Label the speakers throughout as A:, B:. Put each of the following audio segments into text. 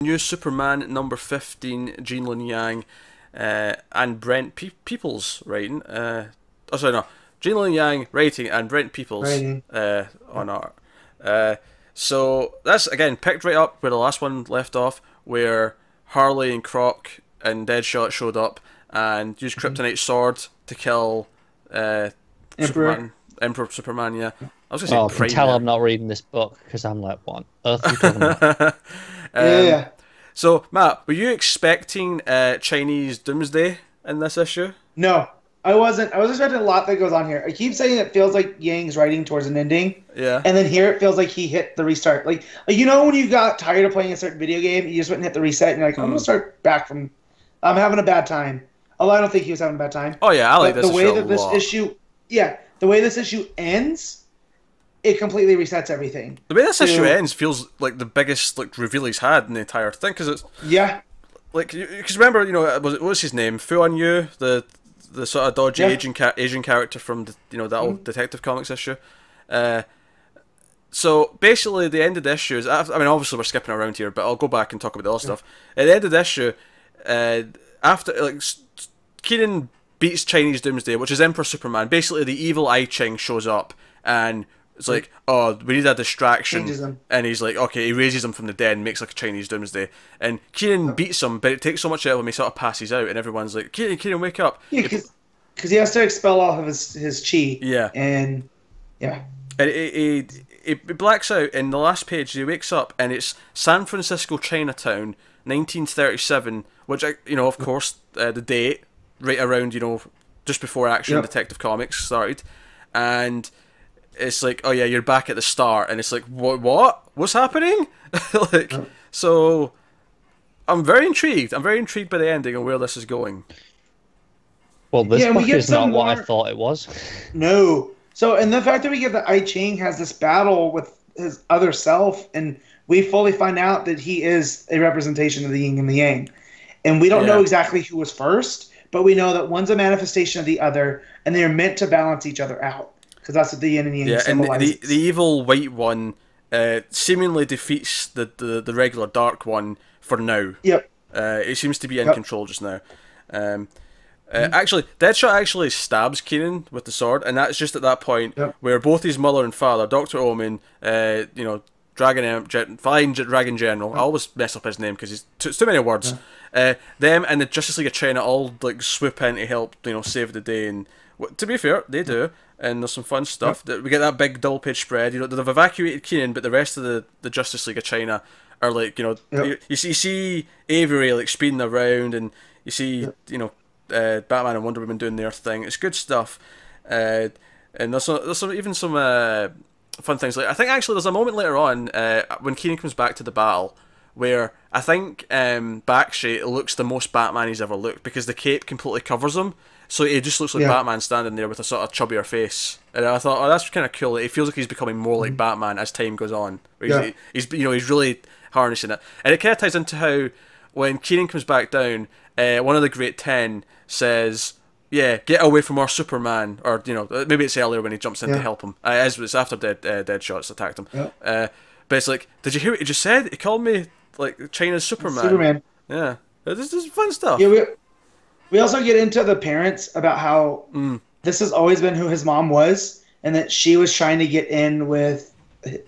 A: New Superman number 15, Gene Lin Yang, and Brent Peoples writing. Oh, sorry, no. Gene Lin Yang writing and Brent Peoples
B: Writing.
A: on art. So that's, again, picked right up where the last one left off, where Harley and Croc and Deadshot showed up and used Kryptonite's sword to kill
B: Emperor.
A: Emperor Superman, yeah. I was going
C: Oh,
A: to
C: I
A: say
C: can
A: Prime
C: tell
A: there.
C: I'm not reading this book because I'm like, what on earth are you talking about?
B: Yeah.
A: So, Matt, were you expecting Chinese Doomsday in this issue?
B: No, I wasn't. I was expecting a lot that goes on here. I keep saying it feels like Yang's writing towards an ending.
A: Yeah.
B: And then here it feels like he hit the restart. Like you know when you got tired of playing a certain video game, you just went and hit the reset, and you're like, I'm gonna start back from. I'm having a bad time. Although I don't think he was having a bad time.
A: Oh yeah, I like
B: But
A: this
B: the way
A: issue a
B: that this
A: lot.
B: issue, yeah, the way this issue ends, it completely resets everything.
A: The way this issue
B: So-
A: ends feels like the biggest reveal he's had in the entire thing, because it's
B: Yeah,
A: like, because remember, what was his name? Fu On Yu, the sort of dodgy
B: Yeah.
A: Asian character from that old Detective Comics issue. So basically, the end of the issue is, I mean, obviously we're skipping around here, but I'll go back and talk about the other stuff. At the end of the issue, after Keenan beats Chinese Doomsday, which is Emperor Superman. Basically, the evil I Ching shows up and it's like, oh, we need a distraction.
B: Changes him.
A: And he's like, okay, he raises him from the dead and makes like a Chinese Doomsday. And Keenan beats him, but it takes so much out of him, he sort of passes out, and everyone's like, Keenan, wake up.
B: yeah, because he has to expel all of his chi.
A: Yeah.
B: And yeah,
A: And it blacks out, and the last page he wakes up, and it's San Francisco Chinatown, 1937, which, of course, the date, right around, just before Action Detective Comics started. And it's like, oh yeah, you're back at the start, and it's like, what's happening? So I'm very intrigued. I'm very intrigued by the ending and where this is going.
C: Well, this
B: Yeah, and we
C: book
B: get
C: is not
B: some
C: what I
B: more-
C: thought it was.
B: no. So, and the fact that we get that I Ching has this battle with his other self, and we fully find out that he is a representation of the yin and the yang. And we don't know exactly who was first, but we know that one's a manifestation of the other, and they're meant to balance each other out. Because that's what the yin and yang
A: Yeah, and
B: symbolizes.
A: the evil white one seemingly defeats the regular dark one for now.
B: Yep.
A: It seems to be in control just now. Actually, Deadshot actually stabs Keenan with the sword, and that's just at that point where both his mother and father, Dr. Omen, Flying Dragon General, I always mess up his name because it's too many words. Them and the Justice League of China all swoop in to help save the day, and to be fair, they do. And there's some fun stuff. We get that big double page spread. They've evacuated Keenan, but the rest of the Justice League of China are you see Avery speeding around, and you see Batman and Wonder Woman doing their thing. It's good stuff, and there's even some fun things. I think actually there's a moment later on when Keenan comes back to the battle where I think Bakshi looks the most Batman he's ever looked, because the cape completely covers him. So it just looks like Batman standing there with a sort of chubbier face, and I thought, oh, that's kind of cool. It feels like he's becoming more like Batman as time goes on. He's really harnessing it, and it kind of ties into how when Keenan comes back down, one of the Great Ten says, "Yeah, get away from our Superman," or maybe it's earlier when he jumps in to help him. It's after Deadshot's attacked him. But it's like, did you hear what he just said? He called me China's Superman. Yeah, this is fun stuff.
B: Yeah, we also get into the parents about how this has always been who his mom was, and that she was trying to get in with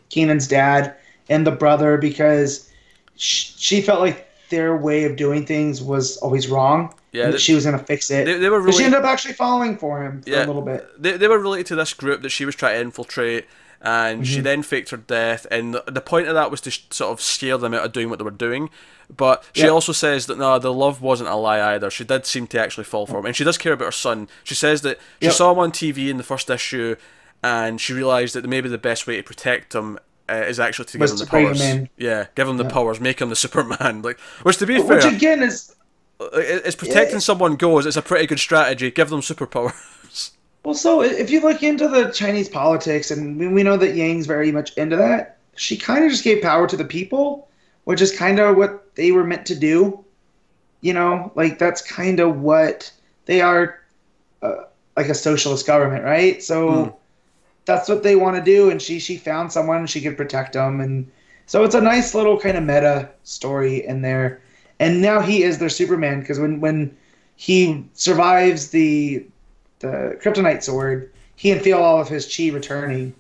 B: Keenan's dad and the brother because she felt like their way of doing things was always wrong.
A: Yeah,
B: and that she was going to fix it.
A: They were
B: But she
A: really,
B: ended up actually falling for him for a little bit.
A: they were related to this group that she was trying to infiltrate, and she then faked her death, and the point of that was to sort of scare them out of doing what they were doing. But she also says that no, the love wasn't a lie either. She did seem to actually fall for him, and she does care about her son. She says that she saw him on TV in the first issue, and she realised that maybe the best way to protect him is actually to give him the
B: bring him
A: powers.
B: in.
A: Yeah, give him the powers, make him the Superman. Which to be
B: Which
A: fair,
B: again is
A: as protecting someone goes, it's a pretty good strategy. Give them superpowers.
B: well. So if you look into the Chinese politics, and we know that Yang's very much into that, she kind of just gave power to the people, which is kind of what they were meant to do. That's kind of what they are, like a socialist government, right? So that's what they want to do, and she found someone she could protect them, and So it's a nice little kind of meta story in there. And now he is their Superman because when he survives the kryptonite sword, he can feel all of his chi returning,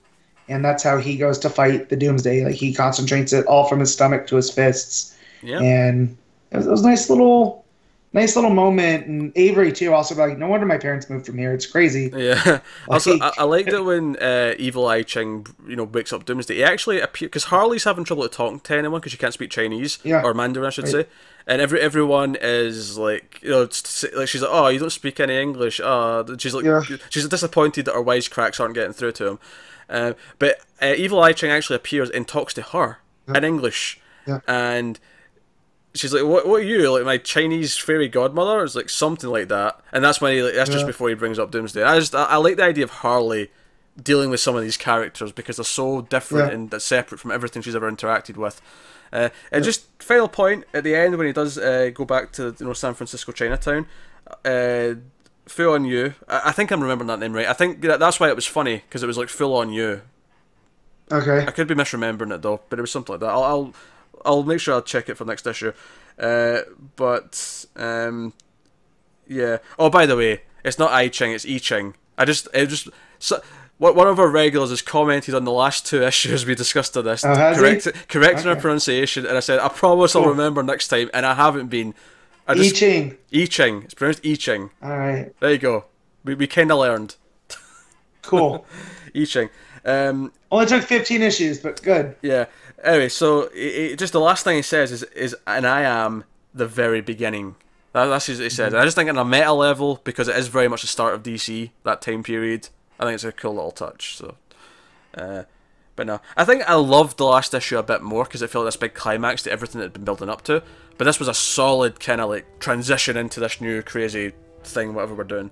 B: and that's how he goes to fight the Doomsday. Like he concentrates it all from his stomach to his fists.
A: Yeah.
B: And it was a nice little moment. And Avery too. Also, like, no wonder my parents moved from here. It's crazy.
A: Yeah. Also,
B: Like,
A: I liked it when Evil Eye Ching, wakes up Doomsday. He actually appears because Harley's having trouble talking to anyone because she can't speak Chinese or Mandarin, I should say. And everyone is like, like she's like, oh, you don't speak any English. She's like, she's disappointed that her wisecracks aren't getting through to him. But Evil Eye Ching actually appears and talks to her in English, and she's like, what are you, like my Chinese fairy godmother? It's like something like that, and that's when that's just before he brings up Doomsday. I like the idea of Harley dealing with some of these characters because they're so different and separate from everything she's ever interacted with. And just final point at the end when he does go back to San Francisco Chinatown, Full on You. I think I'm remembering that name right. I think that's why it was funny because it was like Full on You.
B: Okay.
A: I could be misremembering it though, but it was something like that. I'll make sure I'll check it for next issue. Yeah. Oh, by the way, it's not I Ching, it's I Ching. One of our regulars has commented on the last 2 issues we discussed on this, correcting our pronunciation, and I said, I promise I'll remember next time, and I haven't been. I Ching. I Ching. It's pronounced I Ching.
B: Alright.
A: There you go. We kind of learned.
B: Cool.
A: I Ching.
B: Only took 15 issues, but good.
A: Yeah. Anyway, so just the last thing he says is, and I am the very beginning. That's what he says. And I just think on a meta level, because it is very much the start of DC, that time period, I think it's a cool little touch. So, but no, I think I loved the last issue a bit more because it felt like this big climax to everything that had been building up to. But this was a solid kind of like transition into this new crazy thing, whatever we're doing.